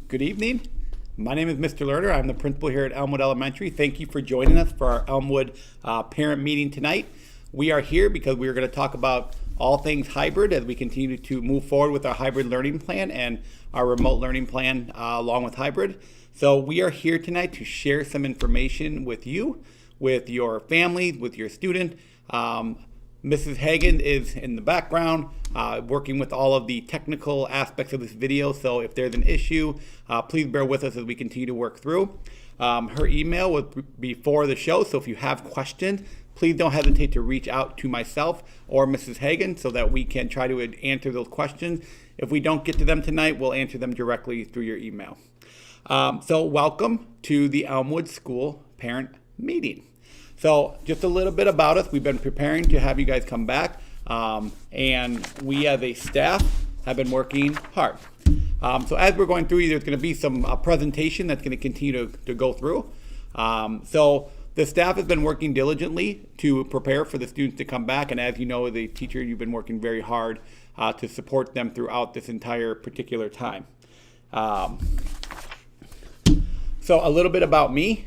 Good evening. My name is Mr. Lerner. I'm the principal here at Elmwood Elementary. Thank you for joining us for our Elmwood parent meeting tonight. We are here because we are going to talk about all things hybrid as we continue to move forward with our hybrid learning plan and our remote learning plan along with hybrid. So we are here tonight to share some information with you, with your family, with your student. Mrs. Hagen is in the background working with all of the technical aspects of this video. So if there's an issue, please bear with us as we continue to work through. Her email was before the show, so if you have questions, please don't hesitate to reach out to myself or Mrs. Hagen so that we can try to answer those questions. If we don't get to them tonight, we'll answer them directly through your email. So welcome to the Elmwood School Parent Meeting. So just a little bit about us. We've been preparing to have you guys come back, and we as a staff have been working hard. So as we're going through, there's going to be some presentation that's going to continue to go through. So the staff has been working diligently to prepare for the students to come back, and as you know, as a teacher, you've been working very hard to support them throughout this entire particular time. So a little bit about me.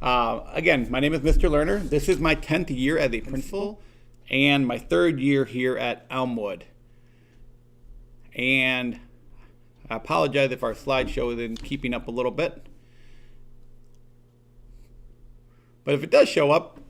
Again, my name is Mr. Lerner. This is my 10th year as a principal and my 3rd year here at Elmwood. And I apologize if our slideshow isn't keeping up a little bit. But if it does show up,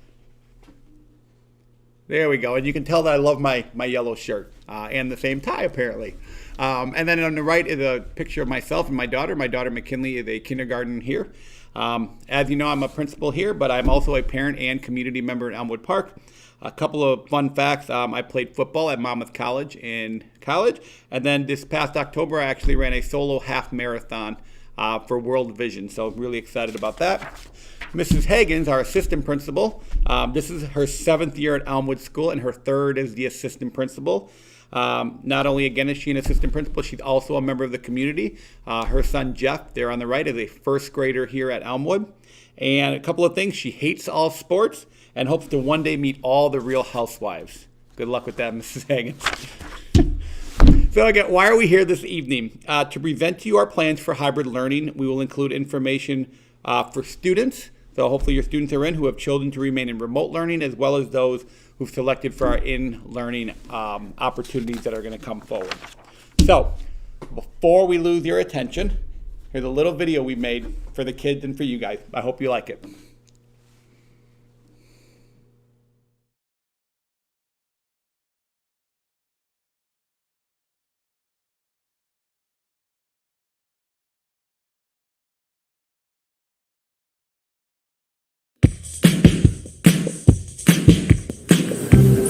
there we go. And you can tell that I love my yellow shirt and the same tie apparently. And then on the right is a picture of myself and my daughter. My daughter McKinley is a kindergarten here. As you know, I'm a principal here, but I'm also a parent and community member at Elmwood Park. A couple of fun facts. I played football at Monmouth College in college. And then this past October, I actually ran a solo half marathon for World Vision. So really excited about that. Mrs. Hagen's our assistant principal. This is her 7th year at Elmwood School and her 3rd as the assistant principal. Not only, again, is she an assistant principal, she's also a member of the community. Her son, Jeff, there on the right, is a 1st grader here at Elmwood. And a couple of things, she hates all sports and hopes to one day meet all the real housewives. Good luck with that, Mrs. Hagen. So again, why are we here this evening? To present to you our plans for hybrid learning. We will include information for students. So hopefully your students are in who have chosen to remain in remote learning, as well as those who've selected for our in-learning opportunities that are going to come forward. So before we lose your attention, here's a little video we made for the kids and for you guys. I hope you like it.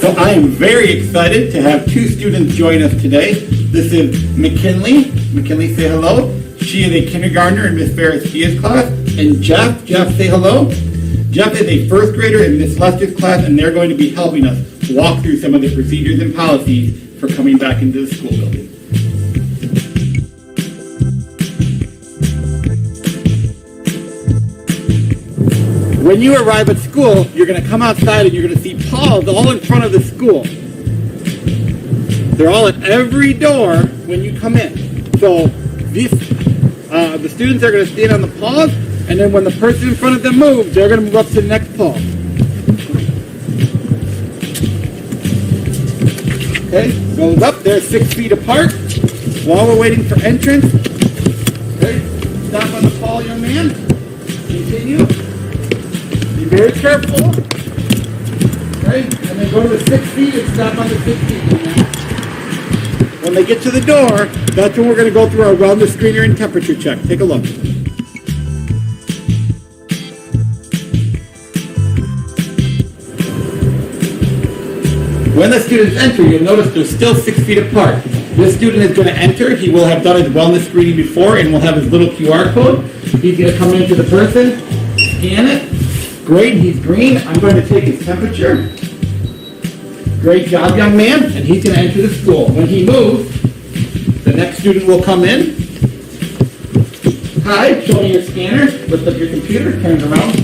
So I am very excited to have 2 students join us today. This is McKinley. McKinley, say hello. She is a kindergartner in Miss Ferris-Gia's class. And Jeff. Jeff, say hello. Jeff is a 1st grader in Miss Lester's class, and they're going to be helping us walk through some of the procedures and policies for coming back into the school building. When you arrive at school, you're going to come outside and you're going to see paws all in front of the school. They're all at every door when you come in. So the students are going to stand on the paws, and then when the person in front of them moves, they're going to move up to the next paw. Okay, goes up. They're 6 feet apart. While we're waiting for entrance, okay, stop on the paw, young man. Continue. Be very careful. Okay, and then go to the 6 feet and stop on the 6 feet. When they get to the door, that's when we're going to go through our wellness screener and temperature check. Take a look. When the students enter, you'll notice they're still 6 feet apart. This student is going to enter. He will have done his wellness screening before and will have his little QR code. He's going to come into the person, scan it. Great, he's green. I'm going to take his temperature. Great job, young man. And he's going to enter the school. When he moves, the next student will come in. Hi, show me your scanner. Lift up your computer, turn it around.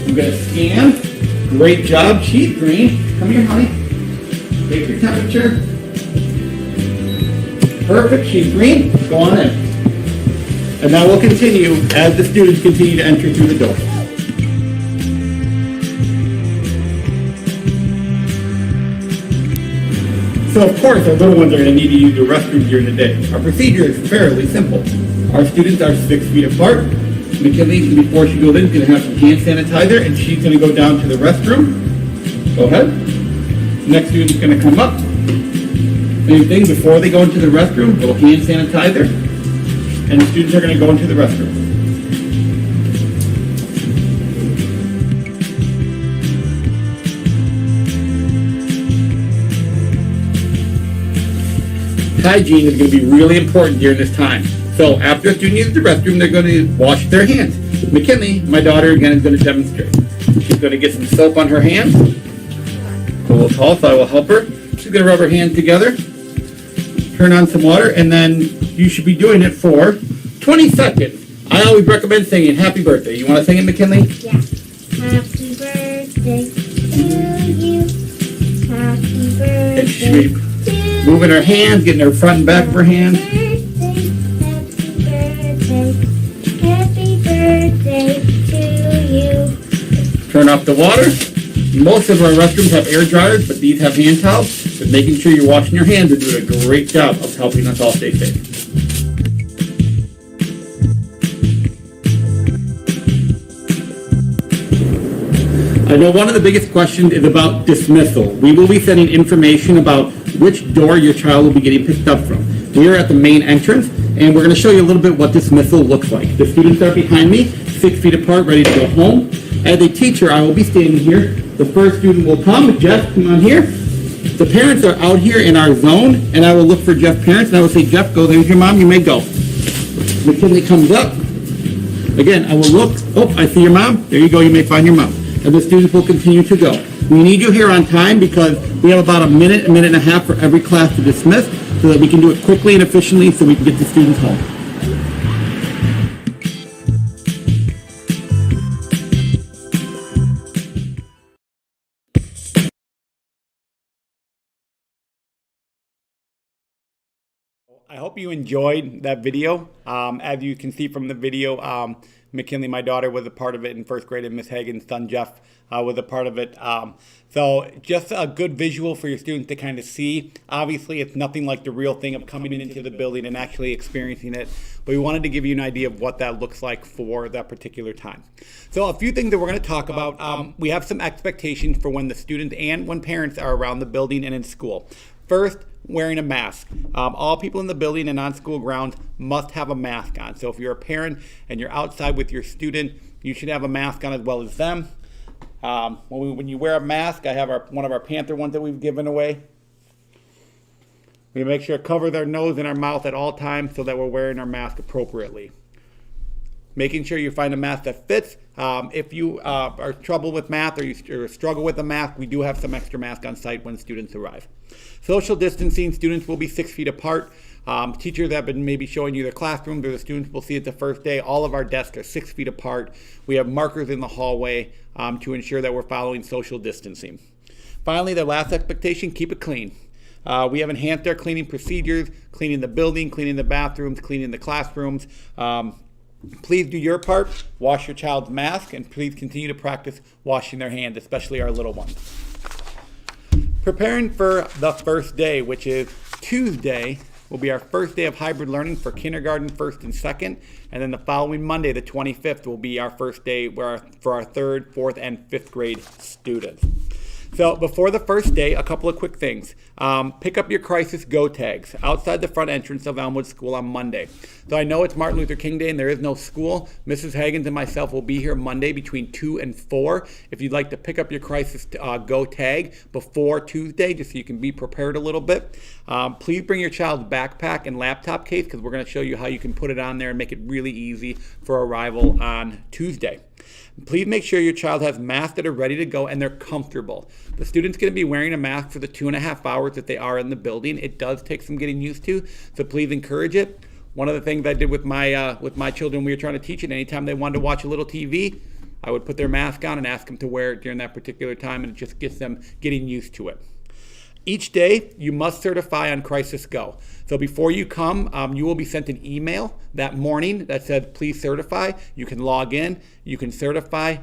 I'm going to scan. Great job, she's green. Come here, honey. Take your temperature. Perfect, she's green. Go on in. And that will continue as the students continue to enter through the door. So of course, our little ones are going to need to use the restroom during the day. Our procedure is fairly simple. Our students are 6 feet apart. McKinley, before she goes in, is going to have some hand sanitizer, and she's going to go down to the restroom. Go ahead. Next student's going to come up. Same thing, before they go into the restroom, little hand sanitizer, and the students are going to go into the restroom. Hygiene is going to be really important during this time. So after a student uses the restroom, they're going to wash their hands. McKinley, my daughter, again, is going to demonstrate. She's going to get some soap on her hands. A little tall, so I will help her. She's going to rub her hands together, turn on some water, and then you should be doing it for 20 seconds. I always recommend singing Happy Birthday. You want to sing it, McKinley? Yeah. Happy birthday to you. Happy birthday. And she should be moving her hands, getting her front and back of her hands. Happy birthday to you. Turn off the water. Most of our restrooms have air dryers, but these have hand towels. But making sure you're washing your hands is doing a great job of helping us all stay safe. I know one of the biggest questions is about dismissal. We will be sending information about which door your child will be getting picked up from. We are at the main entrance, and we're going to show you a little bit what dismissal looks like. The students are behind me, 6 feet apart, ready to go home. As a teacher, I will be standing here. The first student will come. Jeff, come on here. The parents are out here in our zone, and I will look for Jeff's parents, and I will say, Jeff, go. There's your mom. You may go. McKinley comes up. Again, I will look. Oh, I see your mom. There you go. You may find your mom. And the students will continue to go. We need you here on time because we have about a minute and a half for every class to dismiss so that we can do it quickly and efficiently so we can get the students home. I hope you enjoyed that video. As you can see from the video, McKinley, my daughter, was a part of it in first grade, and Miss Hagen's son, Jeff, was a part of it. So just a good visual for your students to kind of see. Obviously, it's nothing like the real thing of coming into the building and actually experiencing it, but we wanted to give you an idea of what that looks like for that particular time. So a few things that we're going to talk about. We have some expectations for when the students and when parents are around the building and in school. First, wearing a mask. All people in the building and on school grounds must have a mask on. So if you're a parent and you're outside with your student, you should have a mask on as well as them. When you wear a mask, I have one of our Panther ones that we've given away. We make sure it covers our nose and our mouth at all times so that we're wearing our mask appropriately. Making sure you find a mask that fits. If you are trouble with math or you struggle with the mask, we do have some extra masks on site when students arrive. Social distancing, students will be 6 feet apart. Teachers have been maybe showing you their classrooms or the students will see it the first day. All of our desks are 6 feet apart. We have markers in the hallway to ensure that we're following social distancing. Finally, the last expectation, keep it clean. We have enhanced our cleaning procedures, cleaning the building, cleaning the bathrooms, cleaning the classrooms. Please do your part, wash your child's mask, and please continue to practice washing their hands, especially our little ones. Preparing for the first day, which is Tuesday, will be our first day of hybrid learning for kindergarten, first and second, and then the following Monday, the 25th, will be our first day for our third, fourth, and fifth grade students. So before the first day, a couple of quick things. Pick up your Crisis Go tags outside the front entrance of Elmwood School on Monday. So I know it's Martin Luther King Day and there is no school. Mrs. Hagens and myself will be here Monday between 2 and 4. If you'd like to pick up your Crisis Go tag before Tuesday, just so you can be prepared a little bit. Please bring your child's backpack and laptop case because we're going to show you how you can put it on there and make it really easy for arrival on Tuesday. Please make sure your child has masks that are ready to go and they're comfortable. The student's going to be wearing a mask for the 2.5 hours that they are in the building. It does take some getting used to, so please encourage it. One of the things I did with my children, we were trying to teach it. Anytime they wanted to watch a little TV, I would put their mask on and ask them to wear it during that particular time, and it just gets them getting used to it. Each day, you must certify on Crisis Go. So before you come, you will be sent an email that morning that says, please certify. You can log in, you can certify.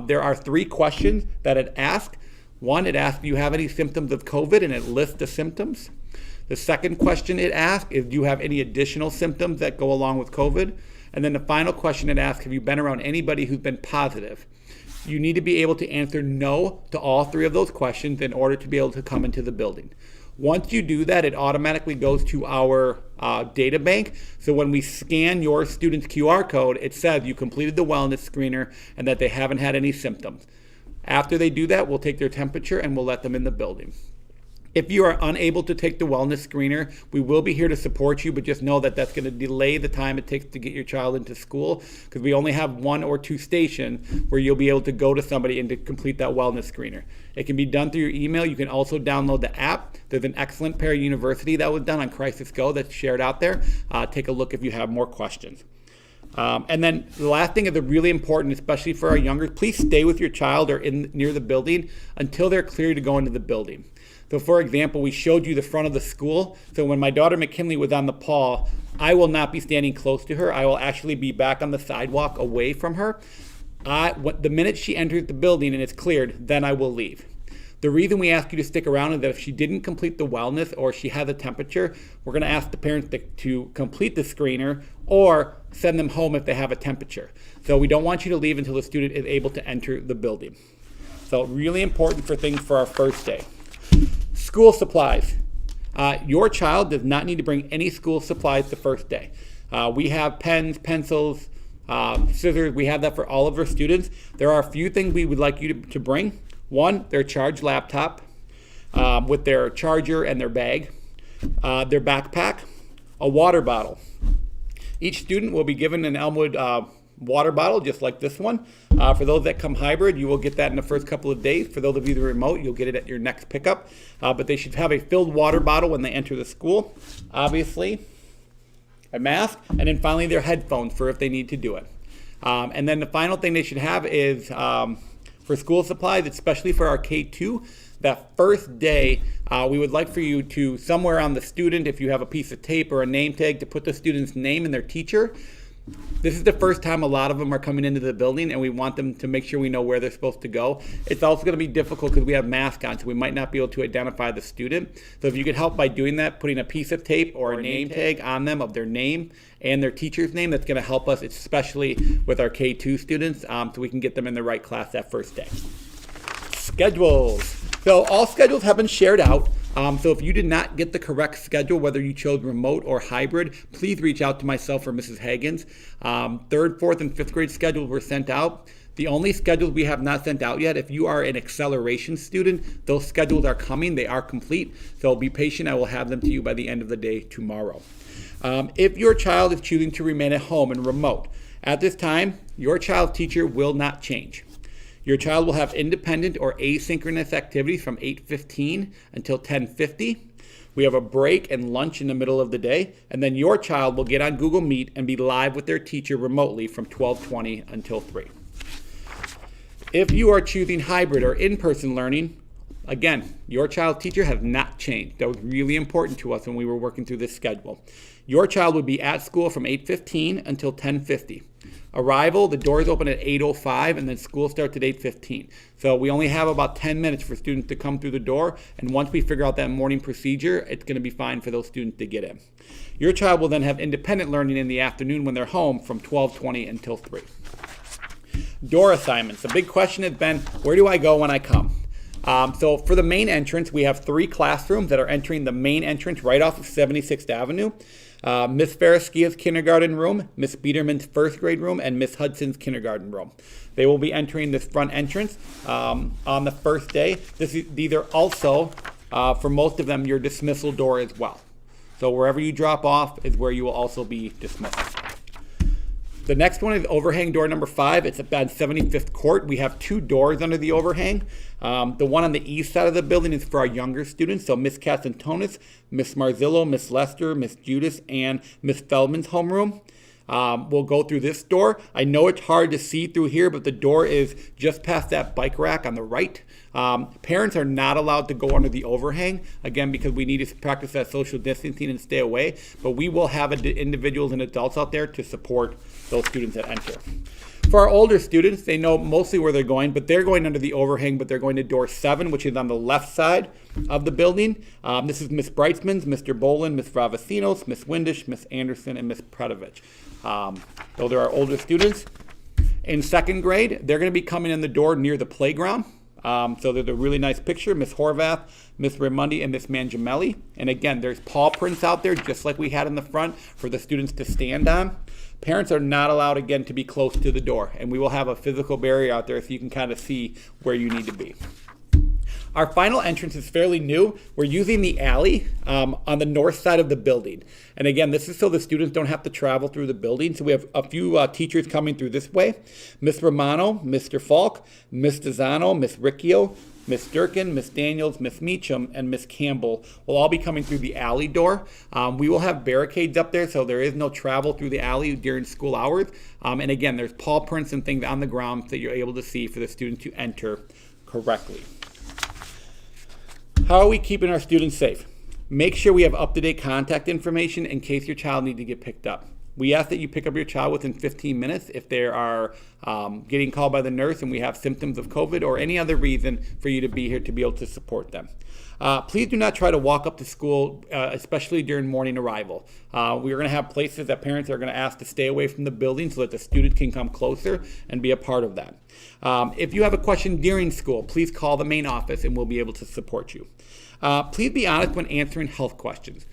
There are 3 questions that it asks. One, it asks, do you have any symptoms of COVID? And it lists the symptoms. The second question it asks is, do you have any additional symptoms that go along with COVID? And then the final question it asks, have you been around anybody who's been positive? You need to be able to answer no to all 3 of those questions in order to be able to come into the building. Once you do that, it automatically goes to our data bank. So when we scan your student's QR code, it says you completed the wellness screener and that they haven't had any symptoms. After they do that, we'll take their temperature and we'll let them in the building. If you are unable to take the wellness screener, we will be here to support you, but just know that that's going to delay the time it takes to get your child into school, because we only have 1 or 2 stations where you'll be able to go to somebody and to complete that wellness screener. It can be done through your email. You can also download the app. There's an excellent Para University that was done on Crisis Go that's shared out there. Take a look if you have more questions. And then the last thing is really important, especially for our younger, please stay with your child or near the building until they're clear to go into the building. So for example, we showed you the front of the school. So when my daughter McKinley was on the paw, I will not be standing close to her. I will actually be back on the sidewalk away from her. The minute she enters the building and it's cleared, then I will leave. The reason we ask you to stick around is that if she didn't complete the wellness or she has a temperature, we're going to ask the parents to complete the screener or send them home if they have a temperature. So we don't want you to leave until the student is able to enter the building. So really important for things for our first day. School supplies. Your child does not need to bring any school supplies the first day. We have pens, pencils, scissors. We have that for all of our students. There are a few things we would like you to bring. One, their charged laptop with their charger and their bag, their backpack, a water bottle. Each student will be given an Elmwood water bottle, just like this one. For those that come hybrid, you will get that in the first couple of days. For those of you that are remote, you'll get it at your next pickup. But they should have a filled water bottle when they enter the school. Obviously, a mask, and then finally their headphones for if they need to do it. And then the final thing they should have is for school supplies, especially for our K2, that first day, we would like for you to, somewhere on the student, if you have a piece of tape or a name tag, to put the student's name and their teacher. This is the first time a lot of them are coming into the building, and we want them to make sure we know where they're supposed to go. It's also going to be difficult because we have masks on, so we might not be able to identify the student. So if you could help by doing that, putting a piece of tape or a name tag on them of their name and their teacher's name, that's going to help us, especially with our K2 students, so we can get them in the right class that first day. Schedules. So all schedules have been shared out. So if you did not get the correct schedule, whether you chose remote or hybrid, please reach out to myself or Mrs. Hagens. 3rd, 4th, and 5th grade schedules were sent out. The only schedules we have not sent out yet, if you are an acceleration student, those schedules are coming. They are complete. So be patient. I will have them to you by the end of the day tomorrow. If your child is choosing to remain at home and remote, at this time, your child's teacher will not change. Your child will have independent or asynchronous activities from 8:15 until 10:50. We have a break and lunch in the middle of the day, and then your child will get on Google Meet and be live with their teacher remotely from 12:20 until 3. If you are choosing hybrid or in-person learning, again, your child's teacher has not changed. That was really important to us when we were working through this schedule. Your child would be at school from 8:15 until 10:50. Arrival, the doors open at 8:05 and then school starts at 8:15. So we only have about 10 minutes for students to come through the door, and once we figure out that morning procedure, it's going to be fine for those students to get in. Your child will then have independent learning in the afternoon when they're home from 12:20 until 3. Door assignments. The big question has been, where do I go when I come? So for the main entrance, we have 3 classrooms that are entering the main entrance right off of 76th Avenue. Miss Faraskia's kindergarten room, Miss Biederman's 1st grade room, and Miss Hudson's kindergarten room. They will be entering this front entrance on the first day. These are also, for most of them, your dismissal door as well. So wherever you drop off is where you will also be dismissed. The next one is overhang door number 5. It's at 75th Court. We have 2 doors under the overhang. The one on the east side of the building is for our younger students. So Miss Casantonis, Miss Marzillo, Miss Lester, Miss Judas, and Miss Feldman's homeroom. We'll go through this door. I know it's hard to see through here, but the door is just past that bike rack on the right. Parents are not allowed to go under the overhang, again, because we need to practice that social distancing and stay away, but we will have individuals and adults out there to support those students that enter. For our older students, they know mostly where they're going, but they're going under the overhang, but they're going to door 7, which is on the left side of the building. This is Miss Brightsman's, Mr. Boland, Miss Ravasinos, Miss Windish, Miss Anderson, and Miss Predovich. Those are our older students. In second grade, they're going to be coming in the door near the playground. So there's a really nice picture, Miss Horvath, Miss Raimondi, and Miss Mangiamelli. And again, there's paw prints out there, just like we had in the front, for the students to stand on. Parents are not allowed, again, to be close to the door, and we will have a physical barrier out there so you can kind of see where you need to be. Our final entrance is fairly new. We're using the alley on the north side of the building. And again, this is so the students don't have to travel through the building. So we have a few teachers coming through this way. Miss Romano, Mr. Falk, Miss DeZano, Miss Riccio, Miss Durkin, Miss Daniels, Miss Meacham, and Miss Campbell will all be coming through the alley door. We will have barricades up there, so there is no travel through the alley during school hours. And again, there's paw prints and things on the ground that you're able to see for the students to enter correctly. How are we keeping our students safe? Make sure we have up-to-date contact information in case your child needs to get picked up. We ask that you pick up your child within 15 minutes if they are getting called by the nurse and we have symptoms of COVID or any other reason for you to be here to be able to support them. Please do not try to walk up to school, especially during morning arrival. We are going to have places that parents are going to ask to stay away from the building so that the student can come closer and be a part of that. If you have a question during school, please call the main office and we'll be able to support you. Please be honest when answering health questions.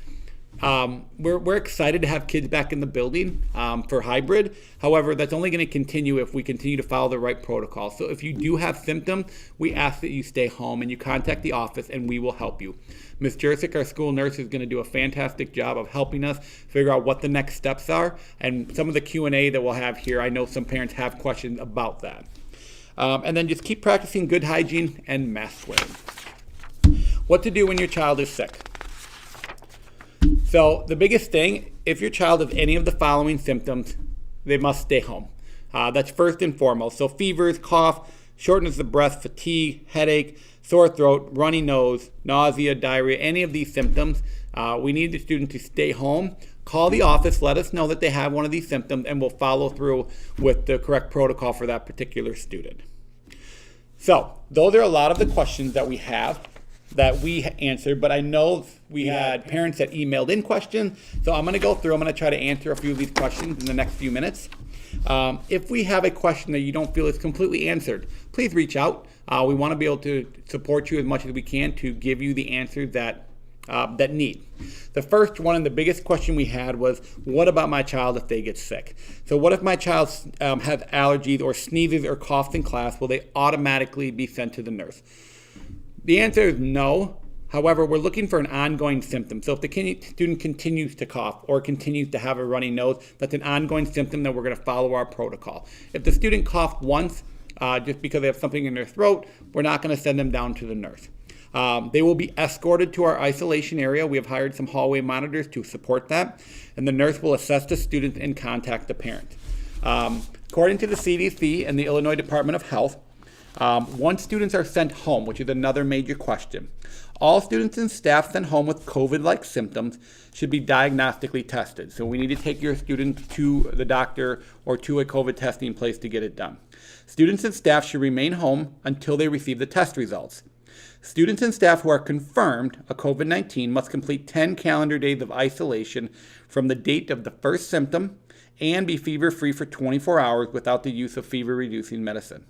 We're excited to have kids back in the building for hybrid. However, that's only going to continue if we continue to follow the right protocol. So if you do have symptoms, we ask that you stay home and you contact the office and we will help you. Ms. Jursic, our school nurse, is going to do a fantastic job of helping us figure out what the next steps are. And some of the Q&A that we'll have here, I know some parents have questions about that. And then just keep practicing good hygiene and mask wearing. What to do when your child is sick. So the biggest thing, if your child has any of the following symptoms, they must stay home. That's first and foremost. So fevers, cough, shortness of breath, fatigue, headache, sore throat, runny nose, nausea, diarrhea, any of these symptoms, we need the student to stay home. Call the office, let us know that they have one of these symptoms, and we'll follow through with the correct protocol for that particular student. So those are a lot of the questions that we have that we answered, but I know we had parents that emailed in questions, so I'm going to go through. I'm going to try to answer a few of these questions in the next few minutes. If we have a question that you don't feel is completely answered, please reach out. We want to be able to support you as much as we can to give you the answers that need. The first one and the biggest question we had was, what about my child if they get sick? So what if my child has allergies or sneezes or coughs in class? Will they automatically be sent to the nurse? The answer is no. However, we're looking for an ongoing symptom. So if the student continues to cough or continues to have a runny nose, that's an ongoing symptom that we're going to follow our protocol. If the student coughed once just because they have something in their throat, we're not going to send them down to the nurse. They will be escorted to our isolation area. We have hired some hallway monitors to support that, and the nurse will assess the student and contact the parent. According to the CDC and the Illinois Department of Health, once students are sent home, which is another major question, all students and staff sent home with COVID-like symptoms should be diagnostically tested. So we need to take your student to the doctor or to a COVID testing place to get it done. Students and staff should remain home until they receive the test results. Students and staff who are confirmed a COVID-19 must complete 10 calendar days of isolation from the date of the first symptom and be fever-free for 24 hours without the use of fever-reducing medicine.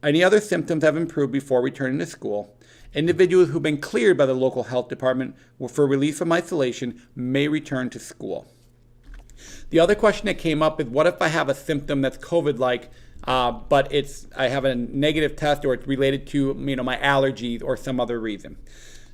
Any other symptoms have improved before returning to school. Individuals who've been cleared by the local health department for release from isolation may return to school. The other question that came up is, what if I have a symptom that's COVID-like, but I have a negative test or it's related to my allergies or some other reason?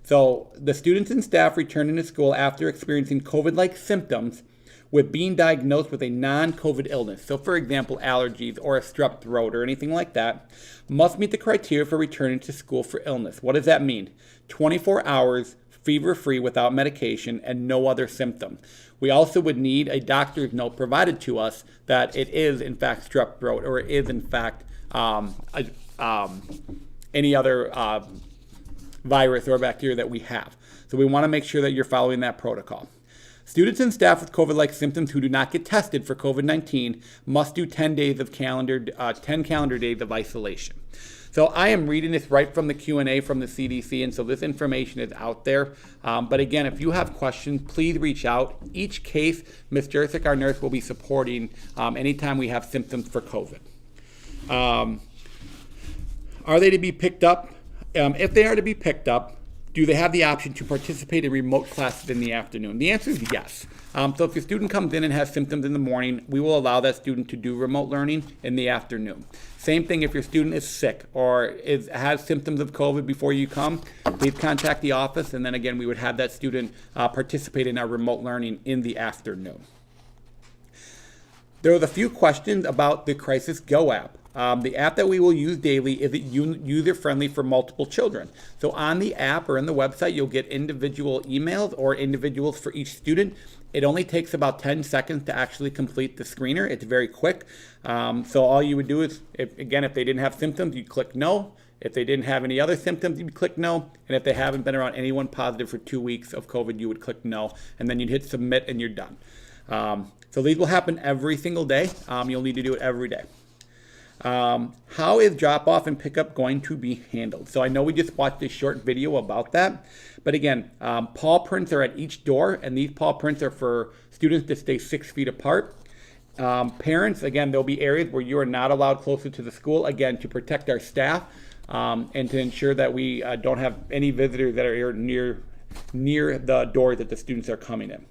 So the students and staff returning to school after experiencing COVID-like symptoms with being diagnosed with a non-COVID illness, so for example, allergies or a strep throat or anything like that, must meet the criteria for returning to school for illness. What does that mean? 24 hours, fever-free without medication, and no other symptom. We also would need a doctor's note provided to us that it is in fact strep throat or it is in fact a any other virus or bacteria that we have. So we want to make sure that you're following that protocol. Students and staff with COVID-like symptoms who do not get tested for COVID-19 must do 10 calendar days of isolation. So I am reading this right from the Q&A from the CDC, and so this information is out there. But again, if you have questions, please reach out. Each case, Ms. Jersic, our nurse, will be supporting anytime we have symptoms for COVID. Are they to be picked up? If they are to be picked up, do they have the option to participate in remote classes in the afternoon? The answer is yes. So if your student comes in and has symptoms in the morning, we will allow that student to do remote learning in the afternoon. Same thing if your student is sick or has symptoms of COVID before you come, please contact the office, and then again, we would have that student participate in our remote learning in the afternoon. There was a few questions about the Crisis Go app. The app that we will use daily is user-friendly for multiple children. So on the app or in the website, you'll get individual emails or individuals for each student. It only takes about 10 seconds to actually complete the screener. It's very quick. So all you would do is, if they didn't have symptoms, you'd click no. If they didn't have any other symptoms, you'd click no. And if they haven't been around anyone positive for 2 weeks of COVID, you would click no. And then you'd hit submit and you're done. So these will happen every single day. You'll need to do it every day. How is drop-off and pickup going to be handled? So I know we just watched a short video about that, but again, paw prints are at each door, and these paw prints are for students to stay 6 feet apart. Parents, again, there'll be areas where you are not allowed closer to the school, again, to protect our staff and to ensure that we don't have any visitors that are near the door that the students are coming in.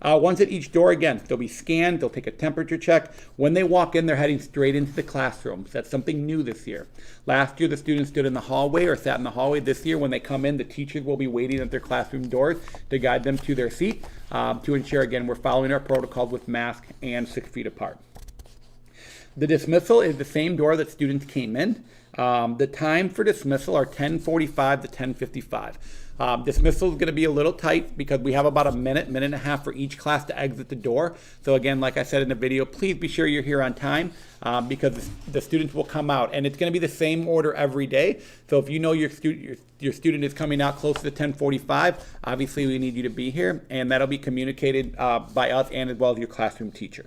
Once at each door, again, they'll be scanned, they'll take a temperature check. When they walk in, they're heading straight into the classrooms. That's something new this year. Last year, the students stood in the hallway or sat in the hallway. This year, when they come in, the teachers will be waiting at their classroom doors to guide them to their seat to ensure, again, we're following our protocols with masks and 6 feet apart. The dismissal is the same door that students came in. The time for dismissal are 10:45 to 10:55. Dismissal is going to be a little tight because we have about a minute and a half for each class to exit the door. So again, like I said in the video, please be sure you're here on time because the students will come out, and it's going to be the same order every day. So if you know your student is coming out close to 10:45, obviously we need you to be here, and that'll be communicated by us and as well as your classroom teacher.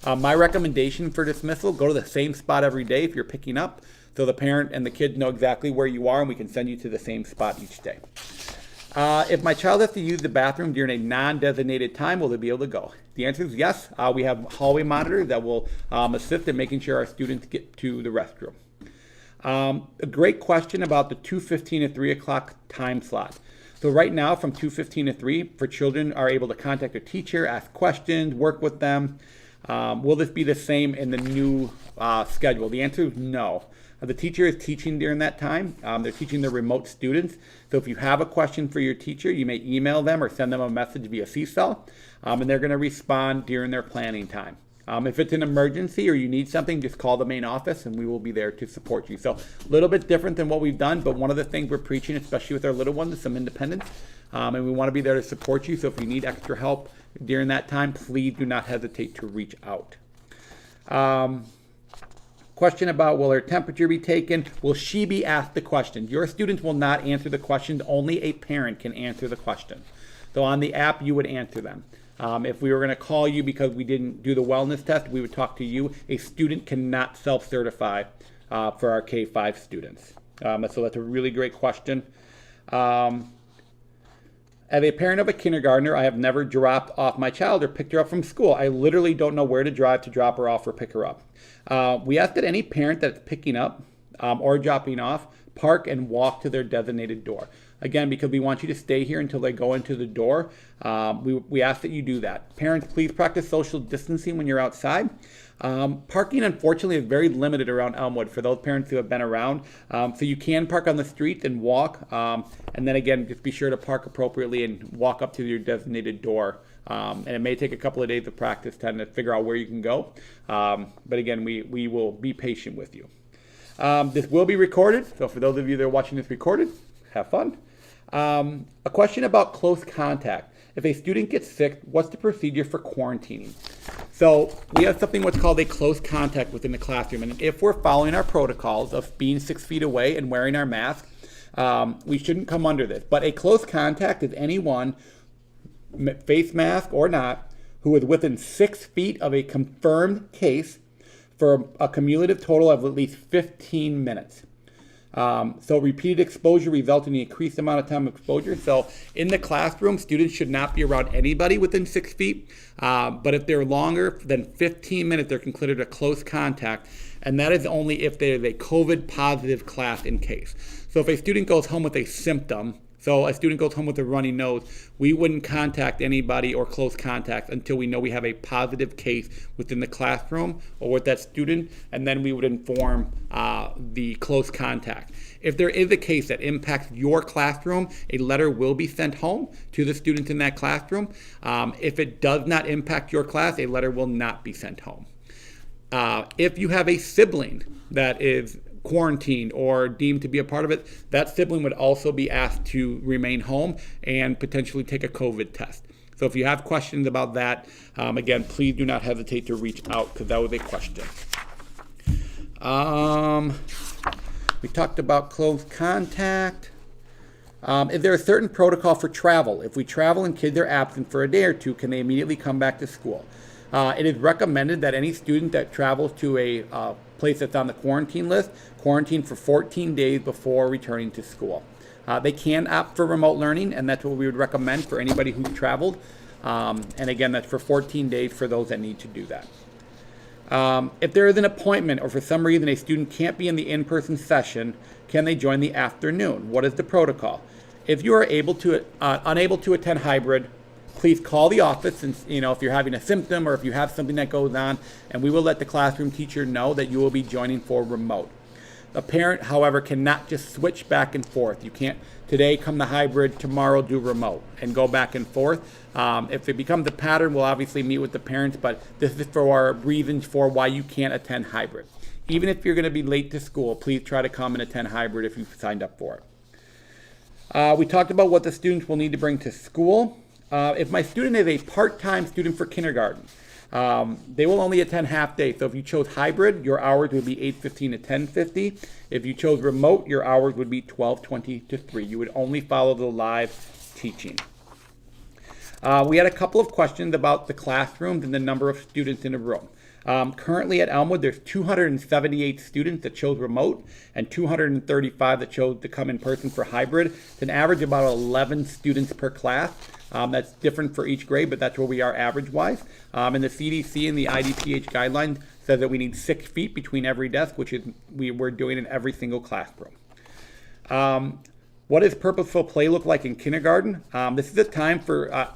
My recommendation for dismissal, go to the same spot every day if you're picking up, so the parent and the kids know exactly where you are, and we can send you to the same spot each day. If my child has to use the bathroom during a non-designated time, will they be able to go? The answer is yes. We have hallway monitors that will assist in making sure our students get to the restroom. A great question about the 2:15 to 3 o'clock time slot. So right now, from 2:15 to 3, for children are able to contact their teacher, ask questions, work with them. Will this be the same in the new schedule? The answer is no. The teacher is teaching during that time. They're teaching the remote students. So if you have a question for your teacher, you may email them or send them a message via CCEL, and they're going to respond during their planning time. If it's an emergency or you need something, just call the main office and we will be there to support you. So a little bit different than what we've done, but one of the things we're preaching, especially with our little ones, is some independence. And we want to be there to support you. So if you need extra help during that time, please do not hesitate to reach out. Question about will her temperature be taken? Will she be asked the question? Your students will not answer the questions. Only a parent can answer the question. So on the app, you would answer them. If we were going to call you because we didn't do the wellness test, we would talk to you. A student cannot self-certify for our K-5 students. So that's a really great question. As a parent of a kindergartner, I have never dropped off my child or picked her up from school. I literally don't know where to drive to drop her off or pick her up. We ask that any parent that's picking up or dropping off park and walk to their designated door. Again, because we want you to stay here until they go into the door, we ask that you do that. Parents, please practice social distancing when you're outside. Parking, unfortunately, is very limited around Elmwood for those parents who have been around. So you can park on the street and walk. And then again, just be sure to park appropriately and walk up to your designated door. And it may take a couple of days of practice to figure out where you can go. But again, we will be patient with you. This will be recorded. So for those of you that are watching this recorded, have fun. A question about close contact. If a student gets sick, what's the procedure for quarantining? So we have something what's called a close contact within the classroom. And if we're following our protocols of being 6 feet away and wearing our mask, we shouldn't come under this. But a close contact is anyone, face mask or not, who is within 6 feet of a confirmed case for a cumulative total of at least 15 minutes. So repeated exposure results in the increased amount of time of exposure. So in the classroom, students should not be around anybody within 6 feet. But if they're longer than 15 minutes, they're considered a close contact. And that is only if there is a COVID positive class in case. So if a student goes home with a symptom, so a student goes home with a runny nose, we wouldn't contact anybody or close contacts until we know we have a positive case within the classroom or with that student, and then we would inform the close contact. If there is a case that impacts your classroom, a letter will be sent home to the students in that classroom. If it does not impact your class, a letter will not be sent home. If you have a sibling that is quarantined or deemed to be a part of it, that sibling would also be asked to remain home and potentially take a COVID test. So if you have questions about that, again, please do not hesitate to reach out because that was a question. We talked about close contact. Is there a certain protocol for travel? If we travel and kids are absent for a day or two, can they immediately come back to school? It is recommended that any student that travels to a place that's on the quarantine list, quarantine for 14 days before returning to school. They can opt for remote learning, and that's what we would recommend for anybody who's traveled. And again, that's for 14 days for those that need to do that. If there is an appointment or for some reason a student can't be in the in-person session, can they join the afternoon? What is the protocol? If you are unable to attend hybrid, please call the office, and if you're having a symptom or if you have something that goes on, and we will let the classroom teacher know that you will be joining for remote. The parent, however, cannot just switch back and forth. You can't today come to hybrid, tomorrow do remote, and go back and forth. If it becomes a pattern, we'll obviously meet with the parents, but this is for our reasons for why you can't attend hybrid. Even if you're going to be late to school, please try to come and attend hybrid if you've signed up for it. We talked about what the students will need to bring to school. If my student is a part-time student for kindergarten, they will only attend half day. So if you chose hybrid, your hours would be 8:15 to 10:50. If you chose remote, your hours would be 12:20 to 3. You would only follow the live teaching. We had a couple of questions about the classrooms and the number of students in a room. Currently at Elmwood, there's 278 students that chose remote and 235 that chose to come in person for hybrid. It's an average of about 11 students per class. That's different for each grade, but that's where we are average-wise. And the CDC and the IDPH guidelines says that we need 6 feet between every desk, which is we're doing in every single classroom. What does purposeful play look like in kindergarten? This is a time for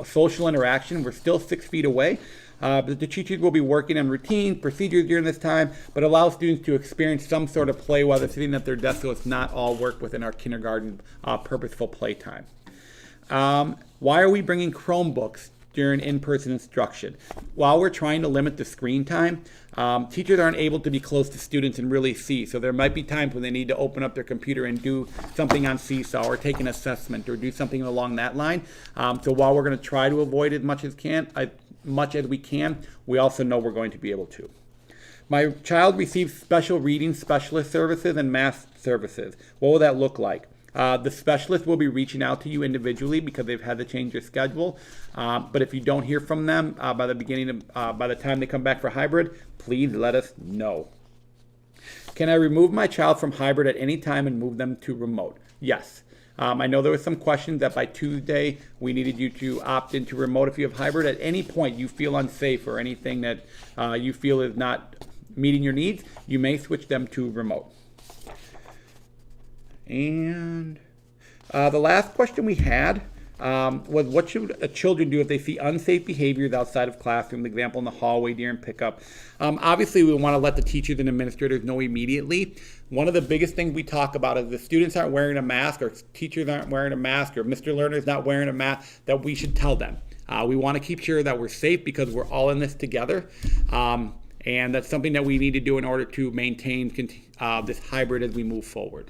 social interaction. We're still 6 feet away. But the teachers will be working on routine procedures during this time, but allow students to experience some sort of play while they're sitting at their desk, so it's not all work within our kindergarten purposeful play time. Why are we bringing Chromebooks during in-person instruction? While we're trying to limit the screen time, teachers aren't able to be close to students and really see. So there might be times when they need to open up their computer and do something on Seesaw or take an assessment or do something along that line. So while we're going to try to avoid as much as we can, we also know we're going to be able to. My child receives special reading specialist services and math services. What will that look like? The specialist will be reaching out to you individually because they've had to change their schedule. But if you don't hear from them by the time they come back for hybrid, please let us know. Can I remove my child from hybrid at any time and move them to remote? Yes. I know there was some questions that by Tuesday we needed you to opt into remote if you have hybrid. At any point you feel unsafe or anything that you feel is not meeting your needs, you may switch them to remote. And the last question we had was what should children do if they see unsafe behaviors outside of classroom, example in the hallway during pickup? Obviously, we want to let the teachers and administrators know immediately. One of the biggest things we talk about is if students aren't wearing a mask or teachers aren't wearing a mask or Mr. Lerner's not wearing a mask, that we should tell them. We want to keep sure that we're safe because we're all in this together. And that's something that we need to do in order to maintain this hybrid as we move forward.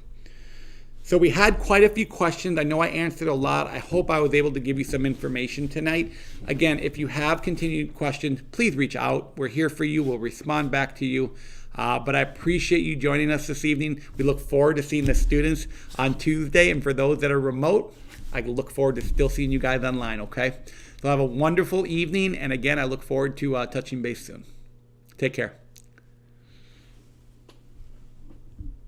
So we had quite a few questions. I know I answered a lot. I hope I was able to give you some information tonight. Again, if you have continued questions, please reach out. We're here for you. We'll respond back to you. But I appreciate you joining us this evening. We look forward to seeing the students on Tuesday. And for those that are remote, I look forward to still seeing you guys online, okay? So have a wonderful evening. And again, I look forward to touching base soon. Take care.